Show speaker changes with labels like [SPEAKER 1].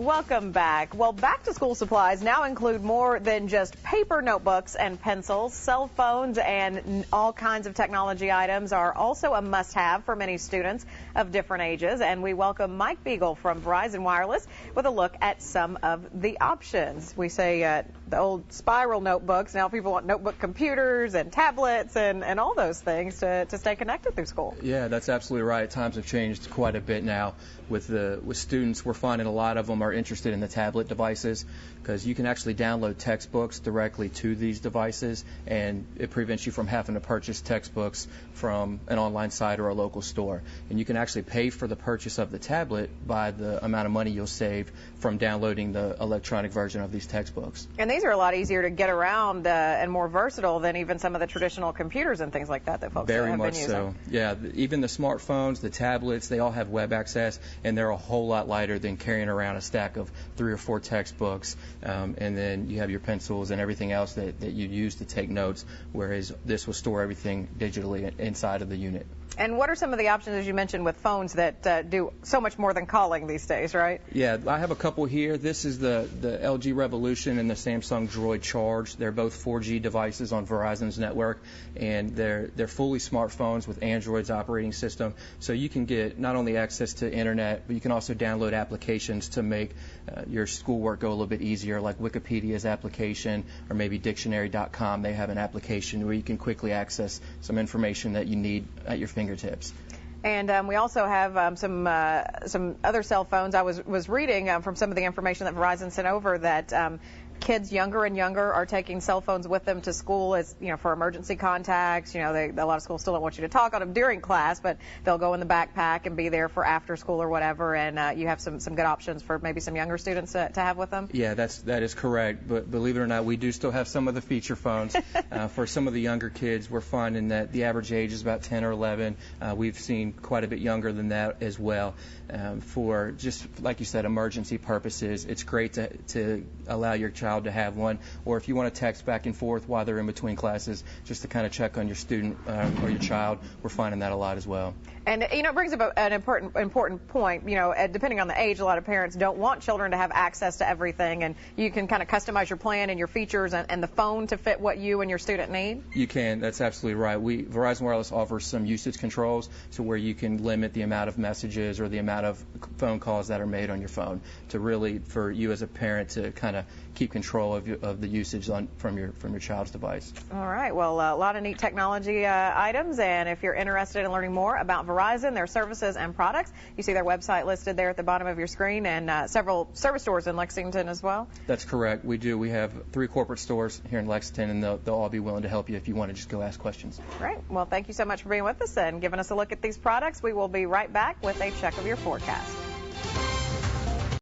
[SPEAKER 1] Welcome back. Well, back-to-school supplies now include more than just paper notebooks and pencils. Cell phones and all kinds of technology items are also a must-have for many students of different ages. And we welcome Mike Beagle from Verizon Wireless with a look at some of the options. We say the old spiral notebooks. Now people want notebook computers and tablets and all those things to stay connected through school.
[SPEAKER 2] Yeah, that's absolutely right. Times have changed quite a bit now. With students, we're finding a lot of them are interested in the tablet devices because you can actually download textbooks directly to these devices, and it prevents you from having to purchase textbooks from an online site or a local store. And you can actually pay for the purchase of the tablet by the amount of money you'll save from downloading the electronic version of these textbooks.
[SPEAKER 1] And these are a lot easier to get around and more versatile than even some of the traditional computers and things like that folks
[SPEAKER 2] Very
[SPEAKER 1] have
[SPEAKER 2] much
[SPEAKER 1] been using.
[SPEAKER 2] so. Yeah, even the smartphones, the tablets, they all have web access, and they're a whole lot lighter than carrying around a stack of 3 or 4 textbooks, and then you have your pencils and everything else that you use to take notes, whereas this will store everything digitally inside of the unit.
[SPEAKER 1] And what are some of the options, as you mentioned, with phones that do so much more than calling these days, right?
[SPEAKER 2] Yeah, I have a couple here. This is the LG Revolution and the Samsung Droid Charge. They're both 4G devices on Verizon's network, and they're fully smartphones with Android's operating system. So you can get not only access to internet, but you can also download applications to make your schoolwork go a little bit easier, like Wikipedia's application or maybe dictionary.com. They have an application where you can quickly access some information that you need at your fingertips.
[SPEAKER 1] And we also have some other cell phones. I was reading from some of the information that Verizon sent over that kids younger and younger are taking cell phones with them to school as, for emergency contacts. A lot of schools still don't want you to talk on them during class, but they'll go in the backpack and be there for after school or whatever. And you have some good options for maybe some younger students to have with them.
[SPEAKER 2] Yeah, that is correct. But believe it or not, we do still have some of the feature phones. For some of the younger kids, we're finding that the average age is about 10 or 11. We've seen quite a bit younger than that as well. For just, like you said, emergency purposes, it's great to allow your child to have one, or if you want to text back and forth while they're in between classes, just to kind of check on your student or your child, we're finding that a lot as well.
[SPEAKER 1] And it brings up an important point. Depending on the age, a lot of parents don't want children to have access to everything, and you can kind of customize your plan and your features and the phone to fit what you and your student need. You
[SPEAKER 2] can. That's absolutely right. Verizon Wireless offers some usage controls, so where you can limit the amount of messages or the amount of phone calls that are made on your phone, to really, for you as a parent, to kind of keep control of the usage from your child's device.
[SPEAKER 1] All right. Well, a lot of neat technology items, and if you're interested in learning more about Verizon, their services and products, you see their website listed there at the bottom of your screen, and several service stores in Lexington as well.
[SPEAKER 2] That's correct. We do. We have 3 corporate stores here in Lexington, and they'll all be willing to help you if you want to just go ask questions.
[SPEAKER 1] Great. Well, thank you so much for being with us and giving us a look at these products. We will be right back with a check of your forecast.